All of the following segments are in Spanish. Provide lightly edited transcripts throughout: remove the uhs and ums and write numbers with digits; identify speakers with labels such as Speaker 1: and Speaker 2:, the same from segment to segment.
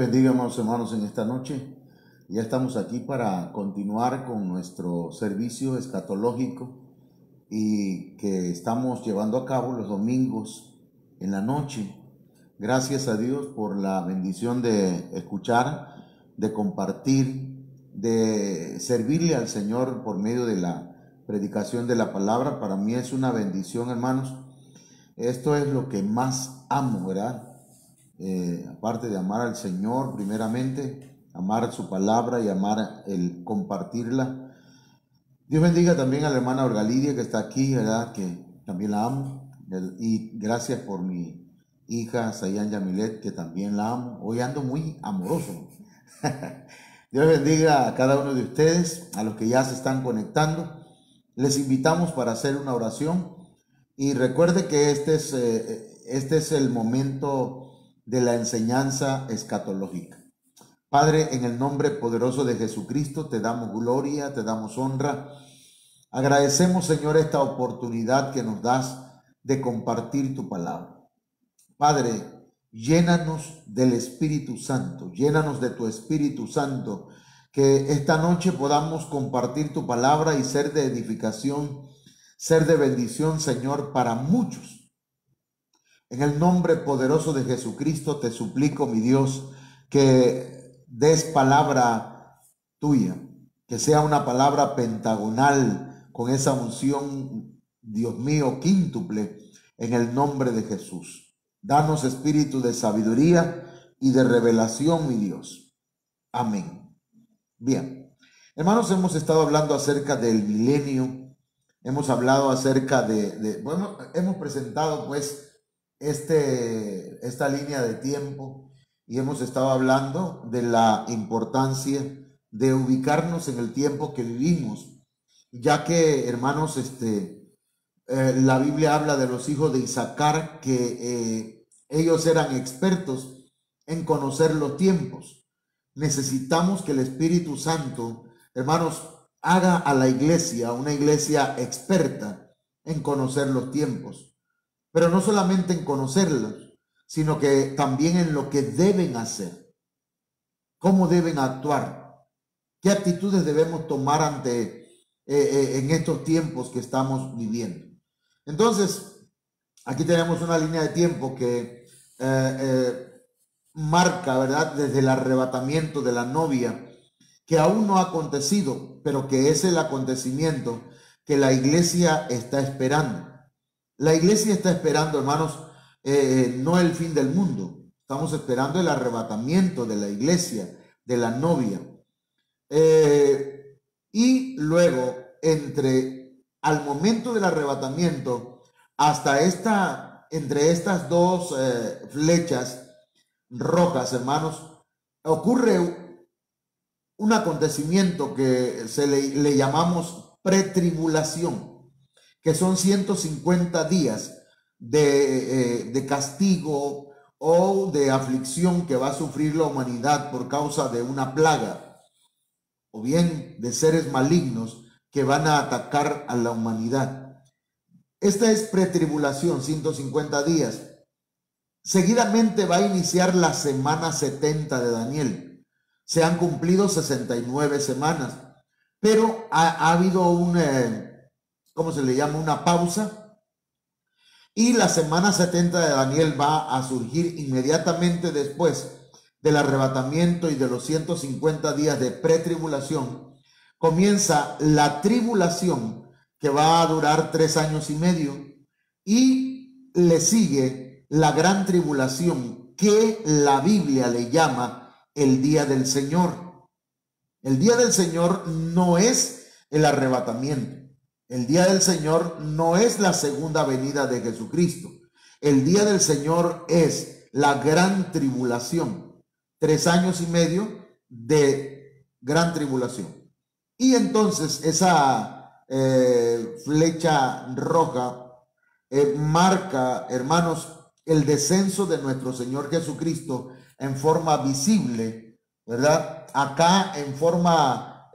Speaker 1: bendiga, amados hermanos, en esta noche. Ya estamos aquí para continuar con nuestro servicio escatológico y que estamos llevando a cabo los domingos en la noche. Gracias a Dios por la bendición de escuchar, de compartir, de servirle al Señor por medio de la predicación de la palabra. Para mí es una bendición, hermanos. Esto es lo que más amo, ¿verdad? Aparte de amar al Señor, primeramente, amar su palabra y amar el compartirla. Dios bendiga también a la hermana Olga Lidia que está aquí, ¿verdad? Que también la amo. Y gracias por mi hija Sayan Yamilet, que también la amo. Hoy ando muy amoroso. Dios bendiga a cada uno de ustedes, a los que ya se están conectando. Les invitamos para hacer una oración. Y recuerde que este es el momento de la enseñanza escatológica. Padre, en el nombre poderoso de Jesucristo, te damos gloria, te damos honra. Agradecemos, Señor, esta oportunidad que nos das de compartir tu palabra. Padre, llénanos del Espíritu Santo, llénanos de tu Espíritu Santo, que esta noche podamos compartir tu palabra y ser de edificación, ser de bendición, Señor, para muchos. En el nombre poderoso de Jesucristo te suplico, mi Dios, que des palabra tuya, que sea una palabra pentagonal con esa unción, Dios mío, quíntuple, en el nombre de Jesús. Danos espíritu de sabiduría y de revelación, mi Dios. Amén. Bien, hermanos, hemos estado hablando acerca del milenio, hemos hablado acerca bueno, hemos presentado pues esta línea de tiempo y hemos estado hablando de la importancia de ubicarnos en el tiempo que vivimos, ya que, hermanos, la Biblia habla de los hijos de Isaacar que ellos eran expertos en conocer los tiempos. Necesitamos que el Espíritu Santo, hermanos, haga a la iglesia una iglesia experta en conocer los tiempos. Pero no solamente en conocerlos, sino que también en lo que deben hacer, cómo deben actuar, qué actitudes debemos tomar en estos tiempos que estamos viviendo. Entonces, aquí tenemos una línea de tiempo que marca, ¿verdad?, desde el arrebatamiento de la novia, que aún no ha acontecido, pero que es el acontecimiento que la iglesia está esperando. La iglesia está esperando, hermanos, no el fin del mundo. Estamos esperando el arrebatamiento de la iglesia, de la novia. Y luego, al momento del arrebatamiento, entre estas dos flechas rojas, hermanos, ocurre un acontecimiento que le llamamos pretribulación, que son 150 días de castigo o de aflicción que va a sufrir la humanidad por causa de una plaga, o bien de seres malignos que van a atacar a la humanidad. Esta es pretribulación, 150 días. Seguidamente va a iniciar la semana 70 de Daniel. Se han cumplido 69 semanas, pero ha habido ¿cómo se le llama? Una pausa. Y la semana 70 de Daniel va a surgir inmediatamente después del arrebatamiento y de los 150 días de pretribulación. Comienza la tribulación, que va a durar 3 años y medio, y le sigue la gran tribulación, que la Biblia le llama el día del Señor. El día del Señor no es el arrebatamiento. El día del Señor no es la segunda venida de Jesucristo. El día del Señor es la gran tribulación. 3 años y medio de gran tribulación. Y entonces esa flecha roja marca, hermanos, el descenso de nuestro Señor Jesucristo en forma visible, ¿verdad? Acá en forma,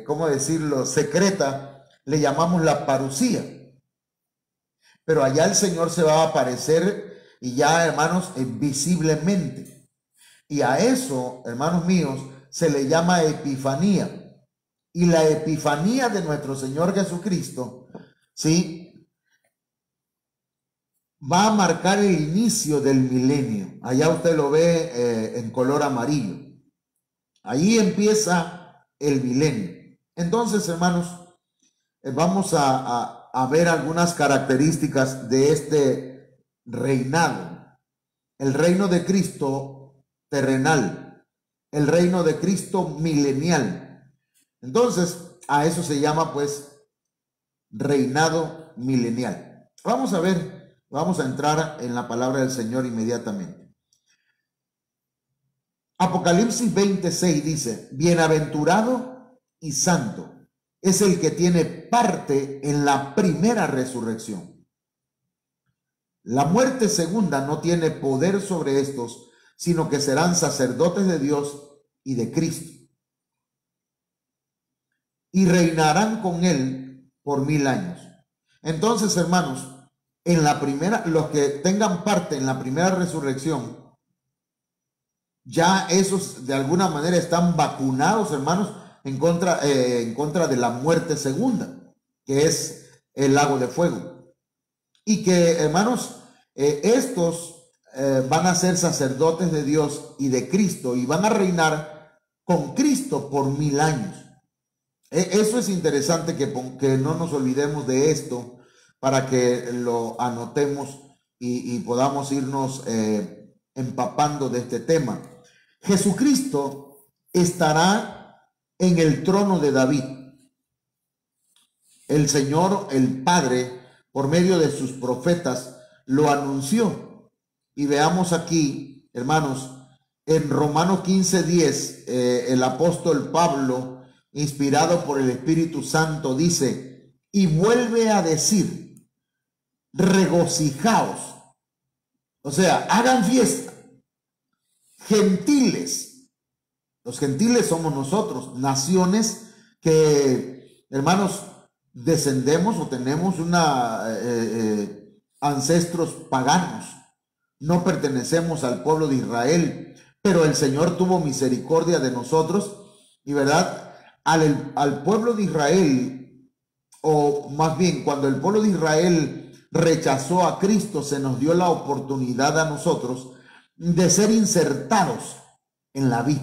Speaker 1: ¿cómo decirlo?, secreta, le llamamos la parucía. Pero allá el Señor se va a aparecer y ya, hermanos, visiblemente. Y a eso, hermanos míos, se le llama epifanía. Y la epifanía de nuestro Señor Jesucristo, ¿sí?, va a marcar el inicio del milenio. Allá usted lo ve en color amarillo. Ahí empieza el milenio. Entonces, hermanos, vamos a ver algunas características de este reinado. El reino de Cristo terrenal, el reino de Cristo milenial. Entonces, a eso se llama pues reinado milenial. Vamos a ver, vamos a entrar en la palabra del Señor inmediatamente. Apocalipsis 26 dice: bienaventurado y santo es el que tiene parte en la primera resurrección. La muerte segunda no tiene poder sobre estos, sino que serán sacerdotes de Dios y de Cristo, y reinarán con él por 1000 años. Entonces, hermanos, en la primera, los que tengan parte en la primera resurrección, ya esos de alguna manera están vacunados, hermanos, en contra de la muerte segunda, que es el lago de fuego. Y que, hermanos, estos van a ser sacerdotes de Dios y de Cristo, y van a reinar con Cristo por 1000 años. Eso es interesante que no nos olvidemos de esto, para que lo anotemos y podamos irnos empapando de este tema. Jesucristo estará en el trono de David. El Señor, el Padre, por medio de sus profetas, lo anunció. Y veamos aquí, hermanos, en Romanos 15:10, el apóstol Pablo, inspirado por el Espíritu Santo, dice, y vuelve a decir, regocijaos, o sea, hagan fiesta, gentiles. Los gentiles somos nosotros, naciones que, hermanos, descendemos o tenemos ancestros paganos. No pertenecemos al pueblo de Israel, pero el Señor tuvo misericordia de nosotros y, ¿verdad?, al pueblo de Israel, o más bien cuando el pueblo de Israel rechazó a Cristo, se nos dio la oportunidad a nosotros de ser insertados en la vid.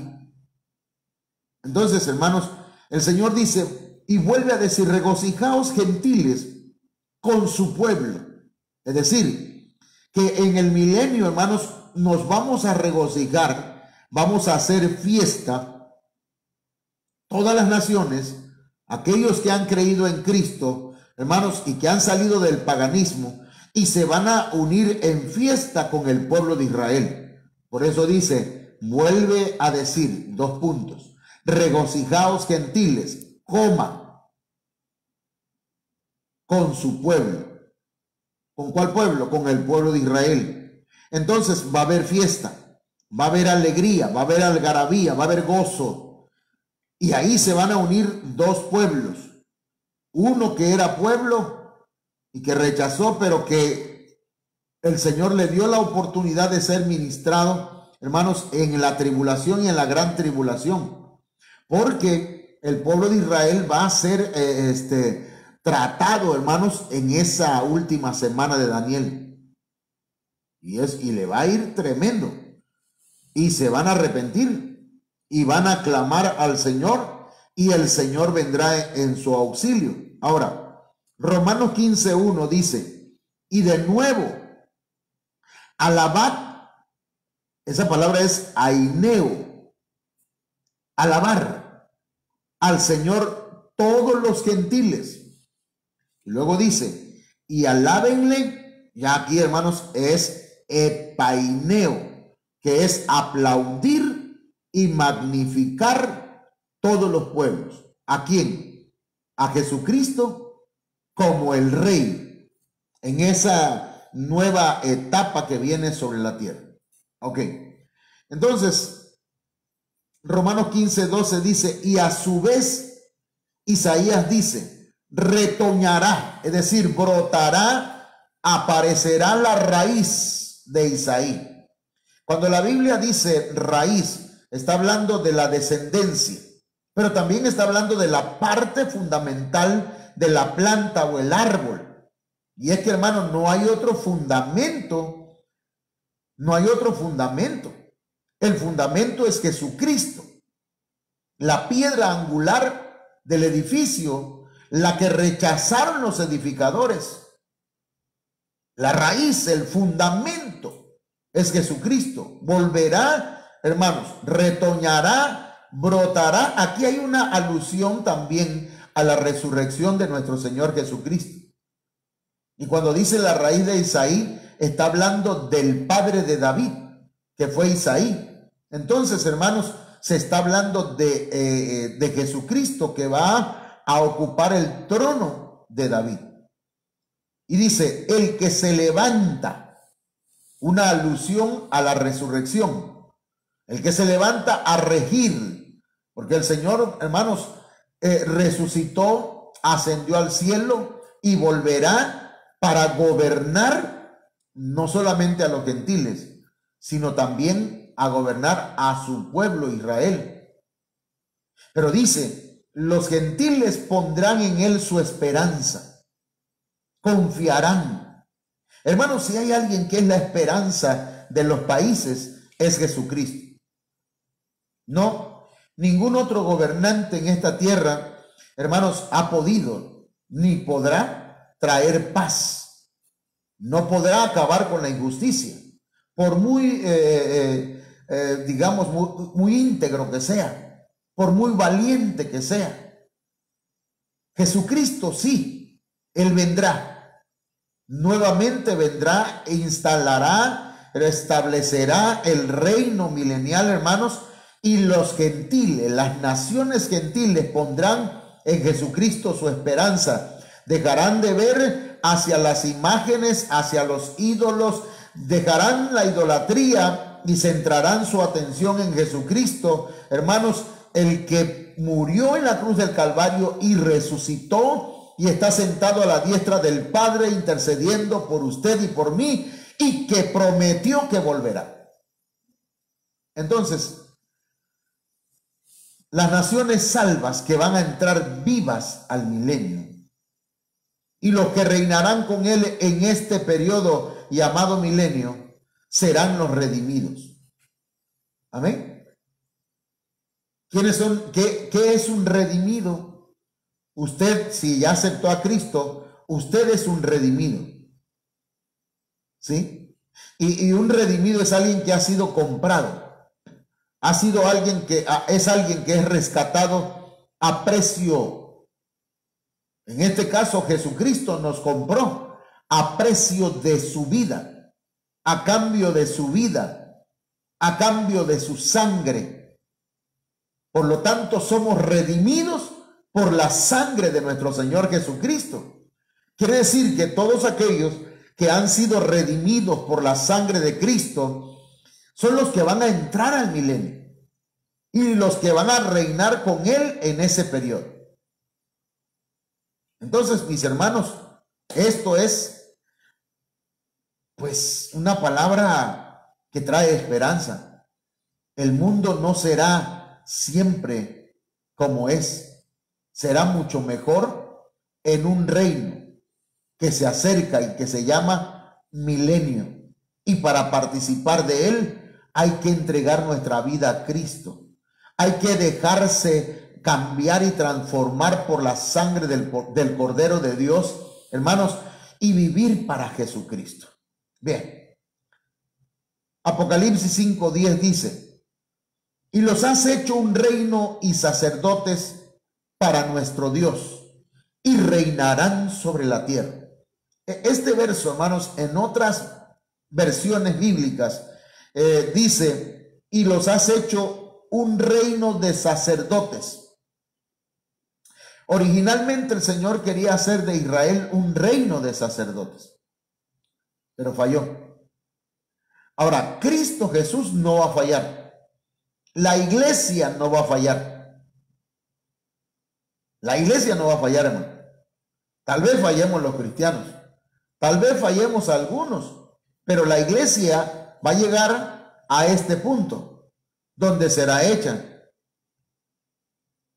Speaker 1: Entonces, hermanos, el Señor dice, y vuelve a decir, regocijaos gentiles con su pueblo. Es decir, que en el milenio, hermanos, nos vamos a regocijar, vamos a hacer fiesta, todas las naciones, aquellos que han creído en Cristo, hermanos, y que han salido del paganismo, y se van a unir en fiesta con el pueblo de Israel. Por eso dice, vuelve a decir, 2 puntos, regocijaos gentiles, con su pueblo. ¿Con cuál pueblo? Con el pueblo de Israel. Entonces va a haber fiesta, va a haber alegría, va a haber algarabía, va a haber gozo. Y ahí se van a unir 2 pueblos. Uno que era pueblo y que rechazó, pero que el Señor le dio la oportunidad de ser ministrado, hermanos, en la tribulación y en la gran tribulación. Porque el pueblo de Israel va a ser tratado, hermanos, en esa última semana de Daniel. Y le va a ir tremendo. Y se van a arrepentir. Y van a clamar al Señor, y el Señor vendrá en su auxilio. Ahora, Romanos 15:1 dice, y de nuevo, alabad, esa palabra es aineo, alabar al Señor todos los gentiles. Y luego dice, y alábenle, ya aquí, hermanos, es epaineo, que es aplaudir y magnificar todos los pueblos. ¿A quién? A Jesucristo como el Rey en esa nueva etapa que viene sobre la tierra. Ok, entonces Romanos 15:12 dice, y a su vez Isaías dice, retoñará, es decir, brotará, aparecerá la raíz de Isaí. Cuando la Biblia dice raíz, está hablando de la descendencia, pero también está hablando de la parte fundamental de la planta o el árbol. Y es que, hermano, no hay otro fundamento, no hay otro fundamento. El fundamento es Jesucristo, la piedra angular del edificio, la que rechazaron los edificadores. La raíz, el fundamento es Jesucristo. Volverá, hermanos, retoñará, brotará. Aquí hay una alusión también a la resurrección de nuestro Señor Jesucristo. Y cuando dice la raíz de Isaí, está hablando del padre de David, que fue Isaí. Entonces, hermanos, se está hablando de Jesucristo, que va a ocupar el trono de David. Y dice, el que se levanta, una alusión a la resurrección, el que se levanta a regir, porque el Señor, hermanos, resucitó, ascendió al cielo y volverá para gobernar no solamente a los gentiles, sino también a gobernar a su pueblo Israel. Pero dice, los gentiles pondrán en él su esperanza, confiarán. Hermanos, si hay alguien que es la esperanza de los países, es Jesucristo. No, ningún otro gobernante en esta tierra, hermanos, ha podido ni podrá traer paz. No podrá acabar con la injusticia, por muy, digamos, muy íntegro que sea, por muy valiente que sea. Jesucristo sí, Él vendrá. Nuevamente vendrá e instalará, restablecerá el reino milenial, hermanos, y los gentiles, las naciones gentiles pondrán en Jesucristo su esperanza. Dejarán de ver hacia las imágenes, hacia los ídolos, dejarán la idolatría y centrarán su atención en Jesucristo, hermanos, el que murió en la cruz del Calvario y resucitó y está sentado a la diestra del Padre intercediendo por usted y por mí, y que prometió que volverá. Entonces, las naciones salvas que van a entrar vivas al milenio y los que reinarán con él en este periodo llamado milenio serán los redimidos. Amén. ¿Quiénes son? ¿Qué es un redimido? Usted, si ya aceptó a Cristo, usted es un redimido. ¿Sí? Y un redimido es alguien que ha sido comprado. Ha sido alguien que es rescatado a precio. En este caso, Jesucristo nos compró a precio de su vida, a cambio de su vida, a cambio de su sangre. Por lo tanto, somos redimidos por la sangre de nuestro Señor Jesucristo. Quiere decir que todos aquellos que han sido redimidos por la sangre de Cristo son los que van a entrar al milenio y los que van a reinar con Él en ese periodo. Entonces, mis hermanos, esto es pues una palabra que trae esperanza. El mundo no será siempre como es. Será mucho mejor en un reino que se acerca y que se llama milenio. Y para participar de él hay que entregar nuestra vida a Cristo. Hay que dejarse cambiar y transformar por la sangre del Cordero de Dios, hermanos, y vivir para Jesucristo. Bien. Apocalipsis 5:10 dice, y los has hecho un reino y sacerdotes para nuestro Dios, y reinarán sobre la tierra. Este verso, hermanos, en otras versiones bíblicas, dice, y los has hecho un reino de sacerdotes. Originalmente el Señor quería hacer de Israel un reino de sacerdotes, pero falló. Ahora, Cristo Jesús no va a fallar. La iglesia no va a fallar. La iglesia no va a fallar, hermano. Tal vez fallemos los cristianos, tal vez fallemos algunos, pero la iglesia va a llegar a este punto, donde será hecha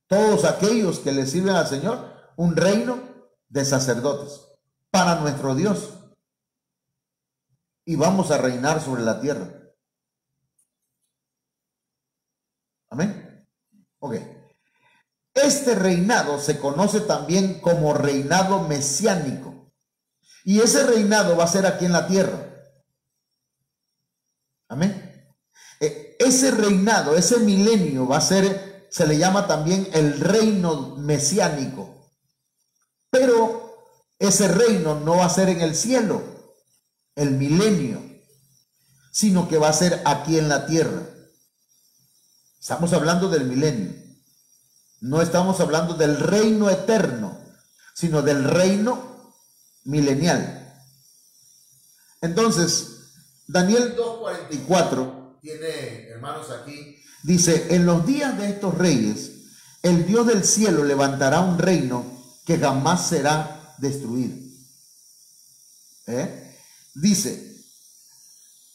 Speaker 1: todos aquellos que le sirven al Señor un reino de sacerdotes para nuestro Dios. Y vamos a reinar sobre la tierra. Amén. Ok. Este reinado se conoce también como reinado mesiánico. Y ese reinado va a ser aquí en la tierra. Amén. Ese reinado, ese milenio va a ser, se le llama también el reino mesiánico. Pero ese reino no va a ser en el cielo, el milenio, sino que va a ser aquí en la tierra. Estamos hablando del milenio. No estamos hablando del reino eterno, sino del reino milenial. Entonces, Daniel 2:44 tiene, hermanos, aquí, dice: en los días de estos reyes, el Dios del cielo levantará un reino que jamás será destruido. Dice,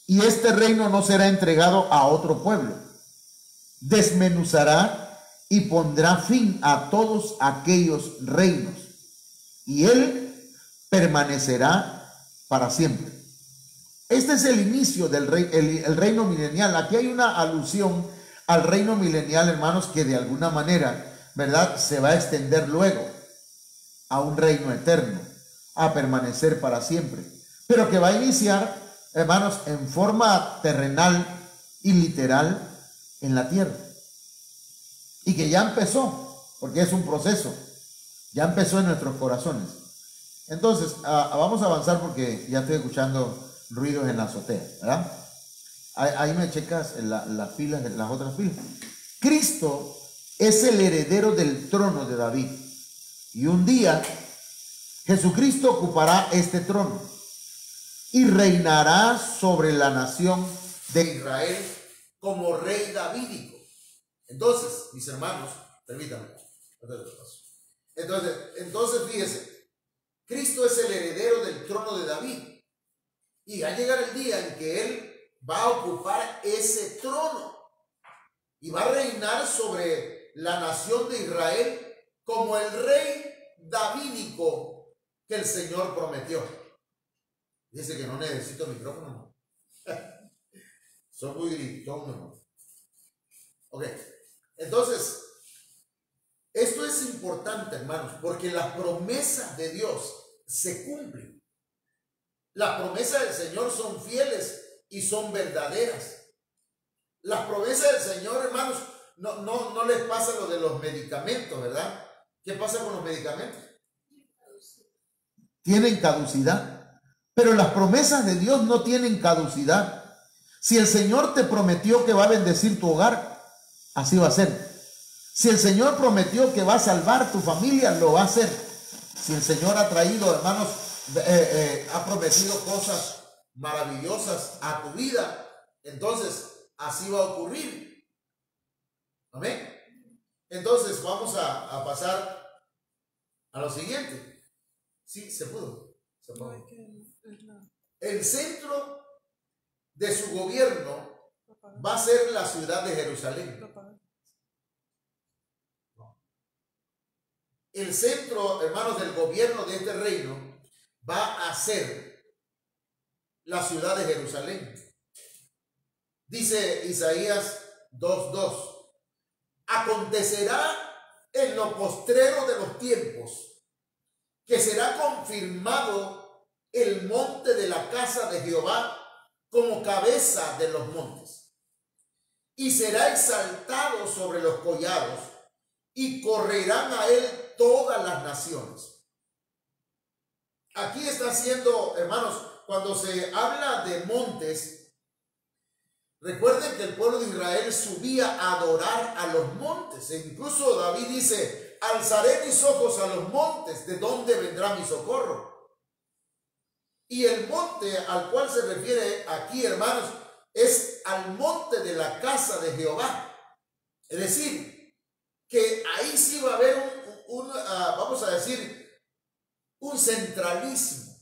Speaker 1: y este reino no será entregado a otro pueblo. Desmenuzará y pondrá fin a todos aquellos reinos, y él permanecerá para siempre. Este es el inicio del el reino milenial. Aquí hay una alusión al reino milenial, hermanos, que de alguna manera, ¿verdad?, se va a extender luego a un reino eterno, a permanecer para siempre, pero que va a iniciar, hermanos, en forma terrenal y literal en la tierra. Y que ya empezó, porque es un proceso, ya empezó en nuestros corazones. Entonces, vamos a avanzar porque ya estoy escuchando ruidos en la azotea, ¿verdad? Ahí me checas las filas, las otras filas. Cristo es el heredero del trono de David. Y un día, Jesucristo ocupará este trono y reinará sobre la nación de Israel como rey davídico. Entonces, mis hermanos, permítanme. Entonces, fíjense, Cristo es el heredero del trono de David. Y va a llegar el día en que Él va a ocupar ese trono y va a reinar sobre la nación de Israel como el rey davídico que el Señor prometió. Dice que no necesito micrófono. Soy muy gritón, ¿no? Ok. Entonces, esto es importante, hermanos, porque las promesas de Dios se cumplen. Las promesas del Señor son fieles y son verdaderas. Las promesas del Señor, hermanos, no les pasa lo de los medicamentos, ¿verdad? ¿Qué pasa con los medicamentos? Tienen caducidad, pero las promesas de Dios no tienen caducidad. Si el Señor te prometió que va a bendecir tu hogar, así va a ser. Si el Señor prometió que va a salvar tu familia, lo va a hacer. Si el Señor ha traído, hermanos, ha prometido cosas maravillosas a tu vida, entonces así va a ocurrir. Amén. Entonces vamos a pasar a lo siguiente. Sí, se pudo. El centro de su gobierno va a ser la ciudad de Jerusalén. El centro, hermanos, del gobierno de este reino va a ser la ciudad de Jerusalén. Dice Isaías 2:2: acontecerá en lo postrero de los tiempos que será confirmado el monte de la casa de Jehová como cabeza de los montes, y será exaltado sobre los collados, y correrán a él todas las naciones. Aquí está haciendo, hermanos, cuando se habla de montes, recuerden que el pueblo de Israel subía a adorar a los montes. E incluso David dice: alzaré mis ojos a los montes, ¿de dónde vendrá mi socorro? Y el monte al cual se refiere aquí, hermanos, es al monte de la casa de Jehová. Es decir, que ahí sí va a haber vamos a decir, un centralismo.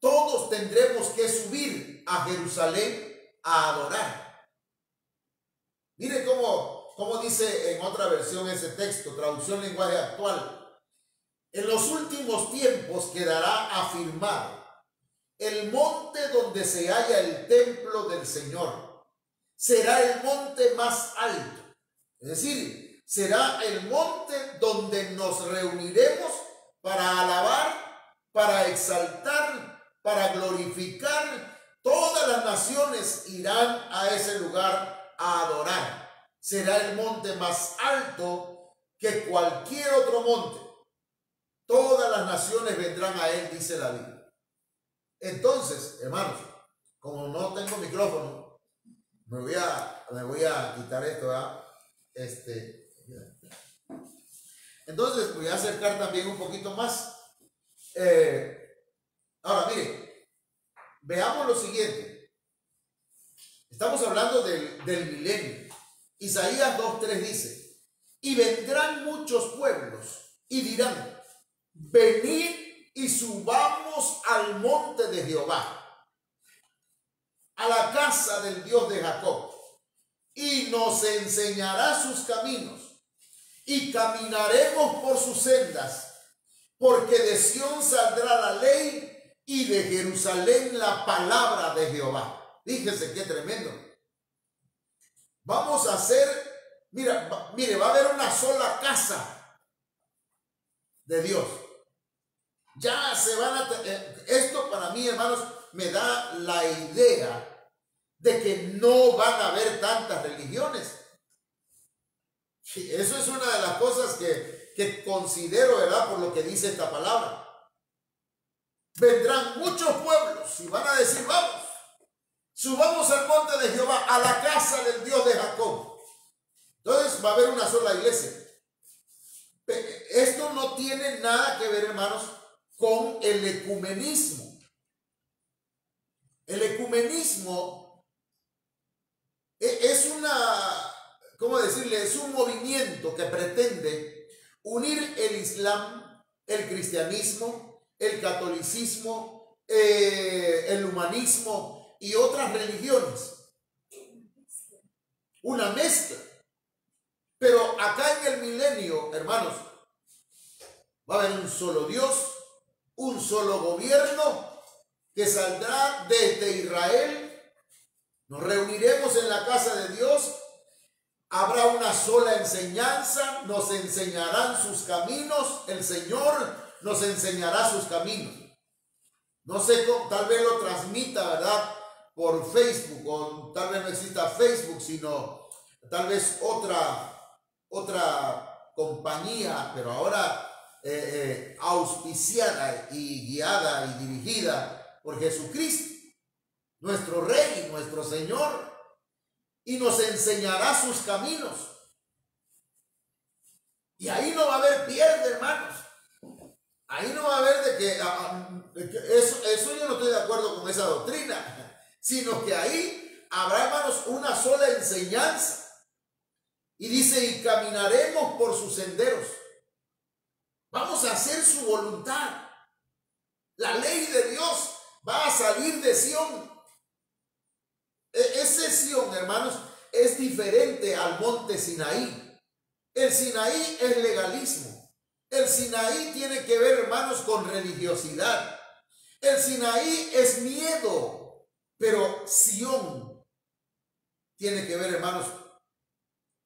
Speaker 1: Todos tendremos que subir a Jerusalén
Speaker 2: a adorar. Mire cómo dice en otra versión ese texto, traducción lenguaje actual. En los últimos tiempos quedará afirmado el monte donde se halla el templo del Señor. Será el monte más alto. Es decir, será el monte donde nos reuniremos para alabar, para exaltar, para glorificar. Todas las naciones irán a ese lugar a adorar. Será el monte más alto que cualquier otro monte. Todas las naciones vendrán a él, dice la Biblia. Entonces, hermanos, como no tengo micrófono, me voy a quitar esto, ¿verdad? Entonces voy a acercar también un poquito más. Ahora, mire, veamos lo siguiente. Estamos hablando del milenio. Isaías 2:3 dice: y vendrán muchos pueblos y dirán, venid y subamos al monte de Jehová, a la casa del Dios de Jacob, y nos enseñará sus caminos, y caminaremos por sus sendas, porque de Sión saldrá la ley, y de Jerusalén la palabra de Jehová. Fíjese qué tremendo. Vamos a hacer, mire, va a haber una sola casa de Dios. Ya se van a... esto para mí, hermanos, me da la idea de que no van a haber tantas religiones. Eso es una de las cosas que considero, ¿verdad? Por lo que dice esta palabra. Vendrán muchos pueblos y van a decir, vamos, subamos al monte de Jehová, a la casa del Dios de Jacob. Entonces va a haber una sola iglesia. Esto no tiene nada que ver, hermanos, con el ecumenismo. El ecumenismo es una, ¿cómo decirle? Es un movimiento que pretende unir el Islam, el cristianismo, el catolicismo, el humanismo y otras religiones. Una mezcla. Pero acá en el milenio, hermanos, va a haber un solo Dios, un solo gobierno que saldrá desde Israel. Nos reuniremos en la casa de Dios. Habrá una sola enseñanza. Nos enseñarán sus caminos. El Señor nos enseñará sus caminos. No sé, tal vez lo transmita, ¿verdad? Por Facebook, o tal vez no exista Facebook, sino tal vez otra compañía, pero ahora auspiciada y guiada y dirigida por Jesucristo, nuestro Rey, nuestro Señor, y nos enseñará sus caminos. Y ahí no va a haber pierde, hermanos. Ahí no va a haber eso yo no estoy de acuerdo con esa doctrina, sino que ahí habrá, hermanos, una sola enseñanza. Y dice, y caminaremos por sus senderos. Vamos a hacer su voluntad. La ley de Dios va a salir de Sión. Ese Sión, hermanos, es diferente al monte Sinaí. El Sinaí es legalismo. El Sinaí tiene que ver, hermanos, con religiosidad. El Sinaí es miedo. Pero Sión tiene que ver, hermanos,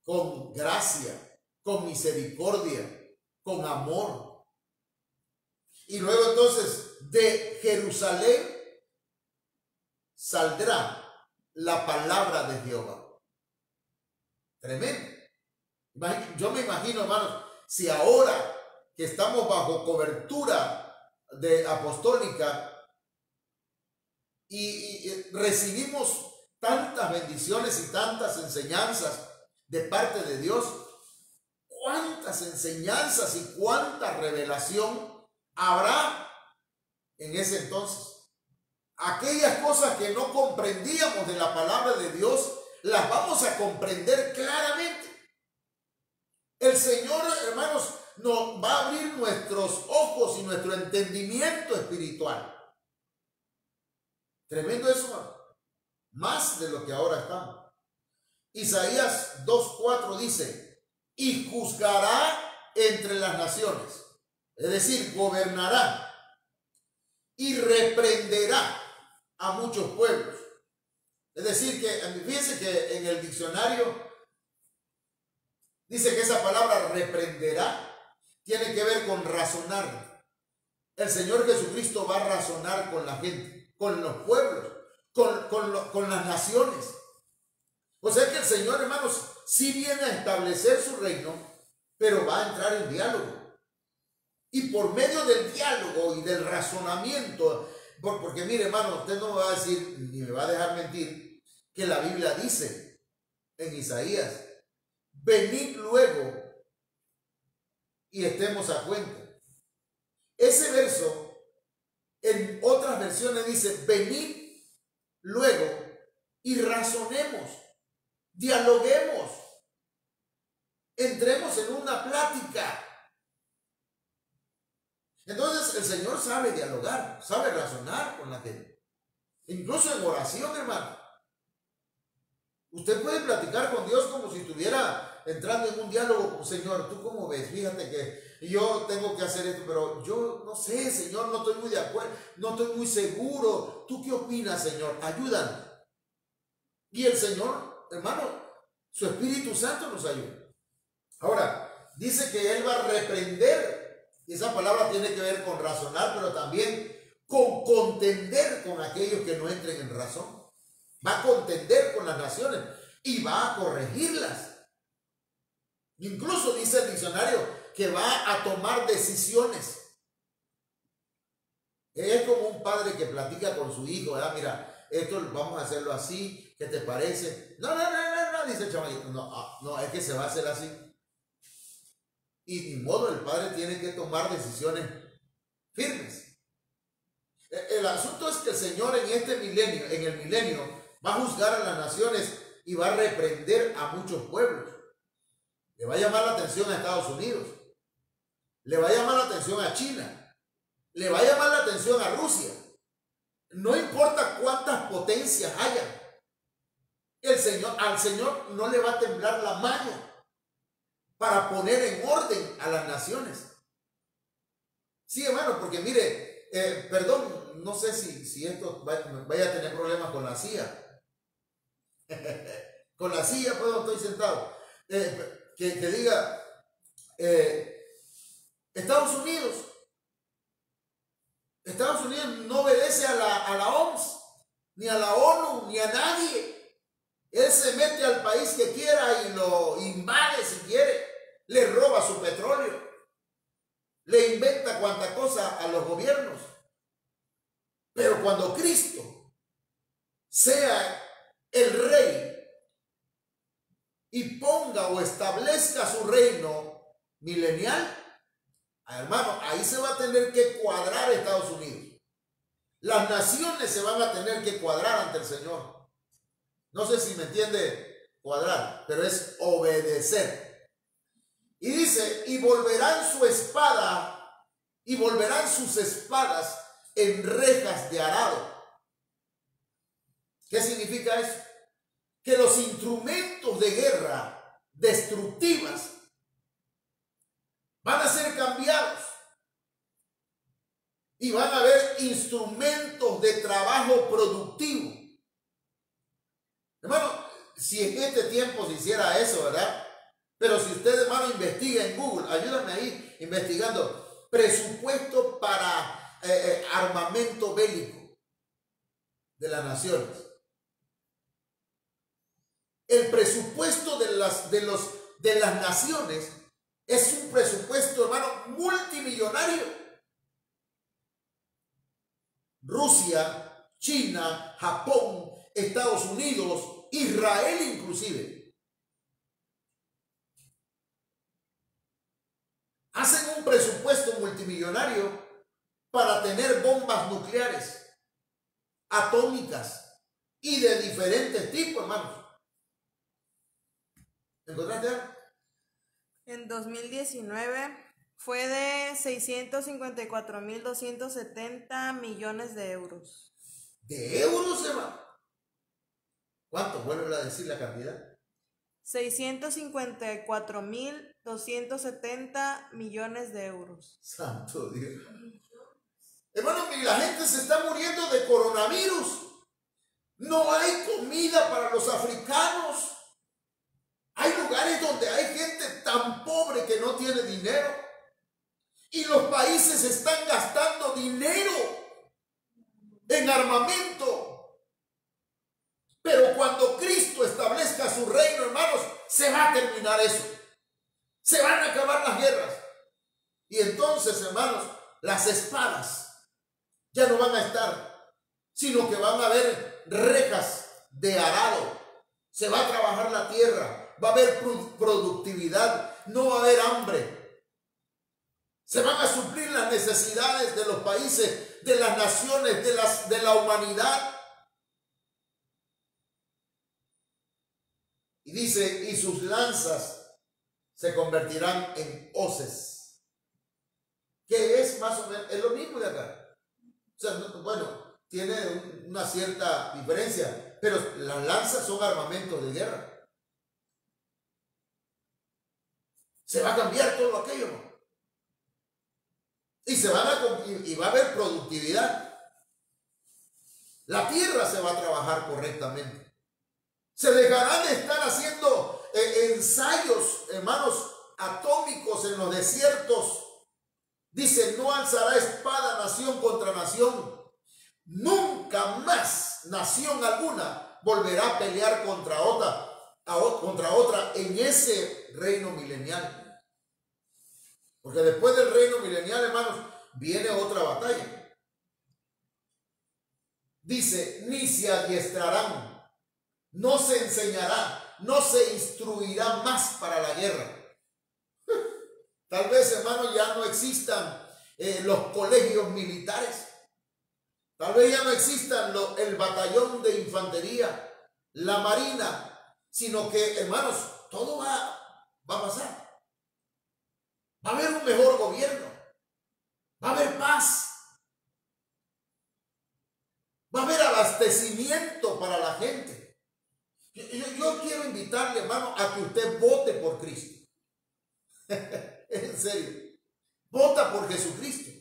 Speaker 2: con gracia, con misericordia, con amor. Y luego entonces de Jerusalén saldrá la palabra de Jehová. Tremendo. Yo me imagino, hermanos, si ahora que estamos bajo cobertura de apostólica y recibimos tantas bendiciones y tantas enseñanzas de parte de Dios, cuántas enseñanzas y cuánta revelación habrá en ese entonces. Aquellas cosas que no comprendíamos de la palabra de Dios, las vamos a comprender claramente. El Señor, hermanos, nos va a abrir nuestros ojos y nuestro entendimiento espiritual. Tremendo eso, hermano. más de lo que ahora están. Isaías 2:4 dice, y juzgará entre las naciones, es decir, gobernará y reprenderá a muchos pueblos. Es decir, que fíjense que en el diccionario dice que esa palabra reprenderá tiene que ver con razonar. El Señor Jesucristo va a razonar con la gente, con los pueblos, con las naciones. O sea que el Señor, hermanos, sí viene a establecer su reino, pero va a entrar en diálogo. Y por medio del diálogo y del razonamiento, porque mire, hermano, usted no me va a decir, ni me va a dejar mentir, que la Biblia dice en Isaías, venid luego y estemos a cuenta. Ese verso en otras versiones dice, venid luego y razonemos, dialoguemos, entremos en una plática. Entonces el Señor sabe dialogar, sabe razonar con la gente. Incluso en oración, hermano. Usted puede platicar con Dios como si estuviera entrando en un diálogo con Señor. ¿Tú cómo ves? Fíjate que yo tengo que hacer esto, pero yo no sé, Señor, no estoy muy de acuerdo, no estoy muy seguro. ¿Tú qué opinas, Señor? Ayúdanos. Y el Señor, hermano, su Espíritu Santo nos ayuda. Ahora, dice que Él va a reprender. Y esa palabra tiene que ver con razonar, pero también con contender con aquellos que no entren en razón. Va a contender con las naciones y va a corregirlas. Incluso dice el diccionario que va a tomar decisiones. Es como un padre que platica con su hijo, ¿verdad? Mira, esto vamos a hacerlo así, ¿qué te parece? No, dice el chamaquito, no, es que se va a hacer así. Y ni modo, el padre tiene que tomar decisiones firmes. El asunto es que el Señor en el milenio, va a juzgar a las naciones y va a reprender a muchos pueblos. Le va a llamar la atención a Estados Unidos. Le va a llamar la atención a China. Le va a llamar la atención a Rusia. No importa cuántas potencias haya. Al Señor no le va a temblar la mano para poner en orden a las naciones. Sí, hermano, porque mire, perdón, no sé si esto vaya a tener problemas con la CIA. Con la CIA, pues, estoy sentado. Que diga, Estados Unidos no obedece a la OMS, ni a la ONU, ni a nadie. Él se mete al país que quiera y lo invade si quiere, le roba su petróleo, le inventa cuanta cosa a los gobiernos. Pero cuando Cristo sea el rey y ponga o establezca su reino milenial, hermano, ahí se va a tener que cuadrar Estados Unidos. Las naciones se van a tener que cuadrar ante el Señor. No sé si me entiende cuadrar, pero es obedecer. Y dice, y volverán su espada, y volverán sus espadas en rejas de arado. ¿Qué significa eso? Que los instrumentos de guerra destructivas van a ser cambiados y van a haber instrumentos de trabajo productivo. Hermano, si en este tiempo se hiciera eso, ¿verdad? Pero si usted, hermano, investiga en Google, ayúdame ahí investigando presupuesto para armamento bélico de las naciones. El presupuesto de las naciones es un presupuesto, hermano, multimillonario. Rusia, China, Japón, Estados Unidos, Israel inclusive, hacen un presupuesto multimillonario para tener bombas nucleares, atómicas y de diferentes tipos, hermanos. ¿Encontraste algo?
Speaker 3: En 2019 fue de 654.270 millones de euros.
Speaker 2: ¿De euros, hermano? ¿Cuánto? Vuelve a decir la cantidad.
Speaker 3: 654.270 millones de euros.
Speaker 2: Santo Dios. Hermano, la gente se está muriendo de coronavirus. No hay comida para los africanos. Hay lugares donde hay gente tan pobre que no tiene dinero. Y los países están gastando dinero en armamento. Pero cuando Cristo establezca su reino, hermanos, se va a terminar eso. Se van a acabar las guerras. Y entonces, hermanos, las espadas ya no van a estar, sino que van a haber rejas de arado. Se va a trabajar la tierra, va a haber productividad, no va a haber hambre. Se van a suplir las necesidades de los países, de las naciones, de la humanidad. Y dice, y sus lanzas se convertirán en hoces. ¿Qué es más o menos? Es lo mismo de acá. O sea, bueno, tiene una cierta diferencia, pero las lanzas son armamentos de guerra. Se va a cambiar todo aquello, ¿no? Y va a haber productividad. La tierra se va a trabajar correctamente. Se dejarán de estar haciendo ensayos, hermanos, atómicos en los desiertos. Dice, no alzará espada nación contra nación. Nunca más nación alguna volverá a pelear contra otra en ese reino milenial. Porque después del reino milenial, hermanos, viene otra batalla. Dice, ni se adiestrarán, no se enseñará, no se instruirá más para la guerra. Tal vez, hermanos, ya no existan los colegios militares. Tal vez ya no existan el batallón de infantería, la marina, sino que, hermanos, todo va a pasar. Va a haber un mejor gobierno. Va a haber paz. Va a haber abastecimiento para la gente. Yo quiero invitarle, hermano, a que usted vote por Cristo. En serio, vota por Jesucristo.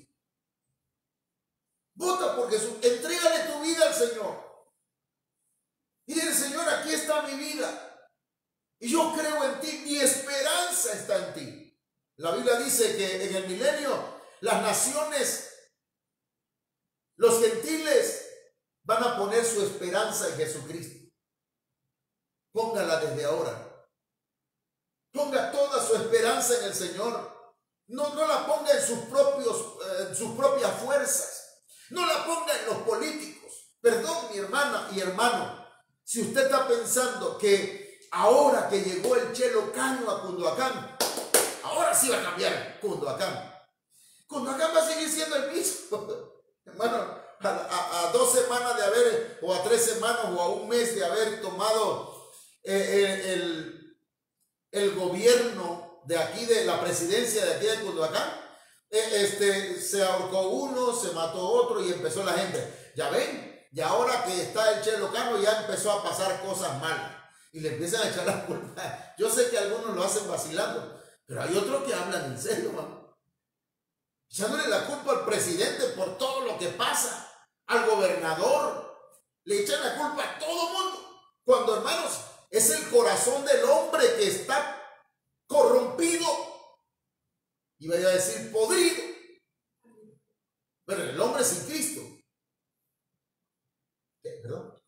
Speaker 2: Vota por Jesús. Entrégale tu vida al Señor. Y dile, Señor, aquí está mi vida. Y yo creo en ti. Mi esperanza está en ti. La Biblia dice que en el milenio las naciones, los gentiles, van a poner su esperanza en Jesucristo. Póngala desde ahora. Ponga toda su esperanza en el Señor. No la ponga en sus propias fuerzas. No la ponga en los políticos. Perdón, mi hermana y hermano, si usted está pensando que ahora que llegó el Chelo Cano a Cunduacán, ahora sí va a cambiar Cunduacán. Cunduacán va a seguir siendo el mismo. Hermano, a 2 semanas de haber, o a 3 semanas, o a un mes de haber tomado el gobierno de aquí, de la presidencia de aquí de Cunduacán, se ahorcó uno, se mató otro y empezó la gente. Ya ven, y ahora que está el Chelo Cano ya empezó a pasar cosas malas y le empiezan a echar la culpa. Yo sé que algunos lo hacen vacilando, pero hay otros que hablan en serio, mano. Echándole la culpa al presidente por todo lo que pasa, al gobernador, le echan la culpa a todo mundo. Cuando, hermanos, es el corazón del hombre que está corrompido, y vaya a decir podrido, pero el hombre sin Cristo. ¿Perdón?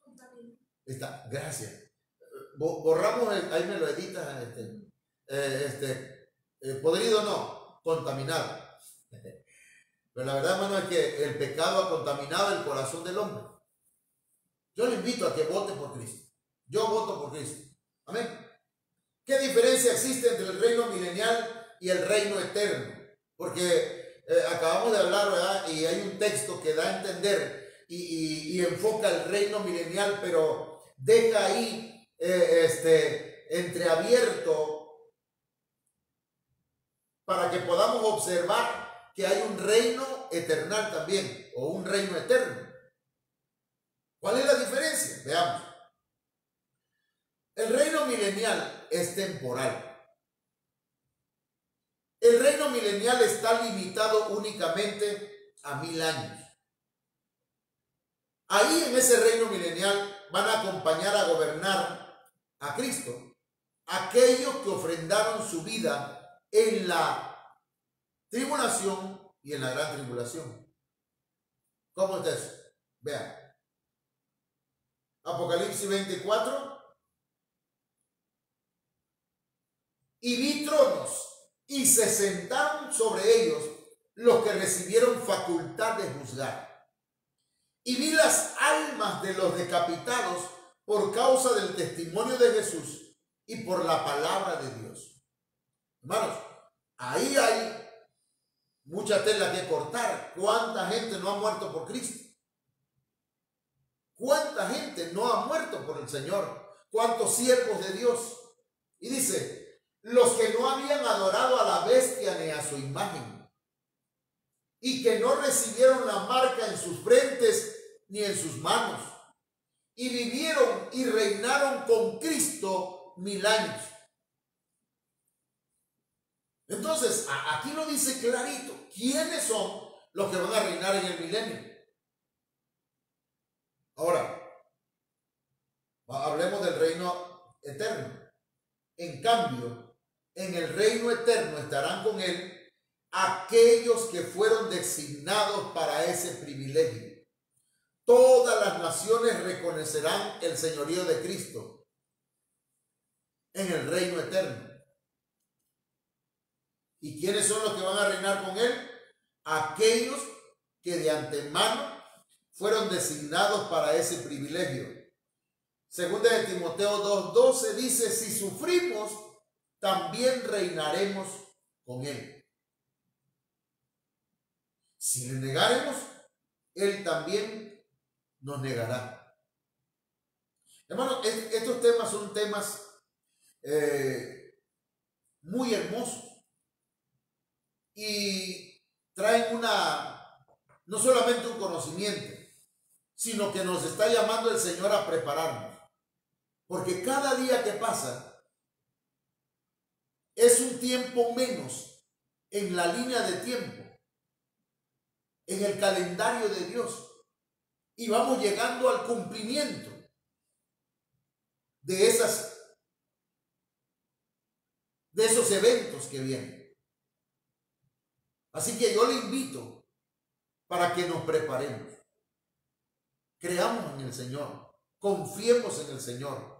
Speaker 2: Está, gracias. Borramos, ahí me lo editas, podrido no, contaminado. Pero la verdad, hermano, es que el pecado ha contaminado el corazón del hombre. Yo le invito a que vote por Cristo. Yo voto por Cristo. Amén. ¿Qué diferencia existe entre el reino milenial y el reino eterno? Porque acabamos de hablar, ¿verdad? Y hay un texto que da a entender y enfoca el reino milenial, pero deja ahí entreabierto para que podamos observar que hay un reino eternal también, o un reino eterno. ¿Cuál es la diferencia? Veamos. El reino milenial es temporal. El reino milenial está limitado únicamente a 1000 años. Ahí en ese reino milenial van a acompañar a gobernar a Cristo aquellos que ofrendaron su vida en la tribulación y en la gran tribulación. ¿Cómo es eso? Vean. Apocalipsis 24. Y vi tronos, y se sentaron sobre ellos los que recibieron facultad de juzgar. Y vi las almas de los decapitados por causa del testimonio de Jesús y por la palabra de Dios. Hermanos, ahí hay mucha tela que cortar. ¿Cuánta gente no ha muerto por Cristo? ¿Cuánta gente no ha muerto por el Señor? ¿Cuántos siervos de Dios? Y dice, los que no habían adorado a la bestia ni a su imagen, y que no recibieron la marca en sus frentes ni en sus manos, y vivieron y reinaron con Cristo 1000 años. Entonces, aquí lo dice clarito, ¿quiénes son los que van a reinar en el milenio? Ahora, hablemos del reino eterno. En cambio, en el reino eterno estarán con él aquellos que fueron designados para ese privilegio. Todas las naciones reconocerán el señorío de Cristo en el reino eterno. ¿Y quiénes son los que van a reinar con él? Aquellos que de antemano fueron designados para ese privilegio. Segunda de Timoteo 2:12 dice, si sufrimos, también reinaremos con él. Si le negaremos, él también nos negará. Hermanos, estos temas son temas muy hermosos y traen no solamente un conocimiento, sino que nos está llamando el Señor a prepararnos. Porque cada día que pasa es un tiempo menos en la línea de tiempo, en el calendario de Dios. Y vamos llegando al cumplimiento de esos eventos que vienen. Así que yo le invito para que nos preparemos. Creamos en el Señor, confiemos en el Señor.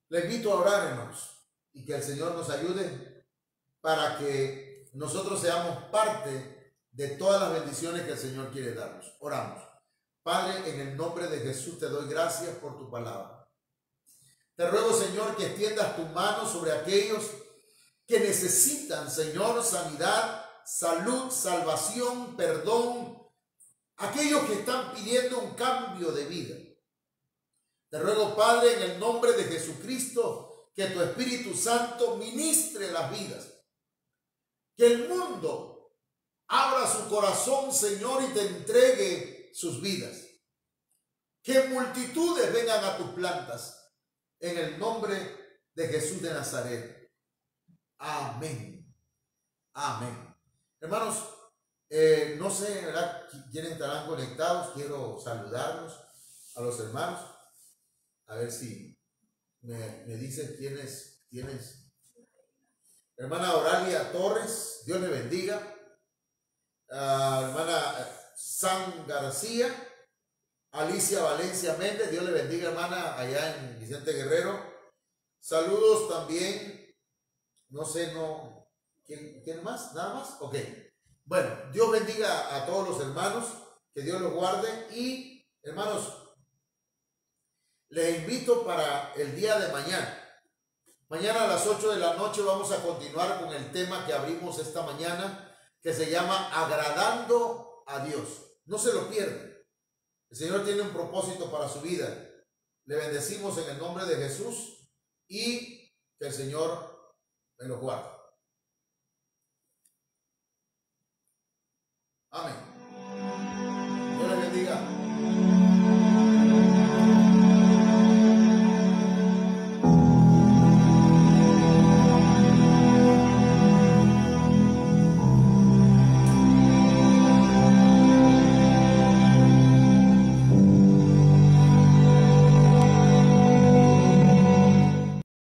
Speaker 2: Le invito a orar, hermanos, y que el Señor nos ayude para que nosotros seamos parte de todas las bendiciones que el Señor quiere darnos. Oramos. Padre, en el nombre de Jesús te doy gracias por tu palabra. Te ruego, Señor, que extiendas tu mano sobre aquellos que necesitan, Señor, sanidad, salud, salvación, perdón, aquellos que están pidiendo un cambio de vida. Te ruego, Padre, en el nombre de Jesucristo, que tu Espíritu Santo ministre las vidas. Que el mundo abra su corazón, Señor, y te entregue sus vidas. Que multitudes vengan a tus plantas, en el nombre de Jesús de Nazaret. Amén. Amén. Hermanos, no sé, ¿verdad?, quiénes estarán conectados. Quiero saludarlos a los hermanos. A ver si me dicen quiénes. Hermana Oralia Torres, Dios le bendiga. Hermana San García. Alicia Valencia Méndez, Dios le bendiga, hermana, allá en Vicente Guerrero. Saludos también, no sé, ¿quién más? ¿Nada más? Ok. Bueno, Dios bendiga a todos los hermanos, que Dios los guarde. Y, hermanos, les invito para el día de mañana. Mañana a las 8 de la noche vamos a continuar con el tema que abrimos esta mañana, que se llama Agradando a Dios. No se lo pierdan. El Señor tiene un propósito para su vida. Le bendecimos en el nombre de Jesús y que el Señor me lo guarde.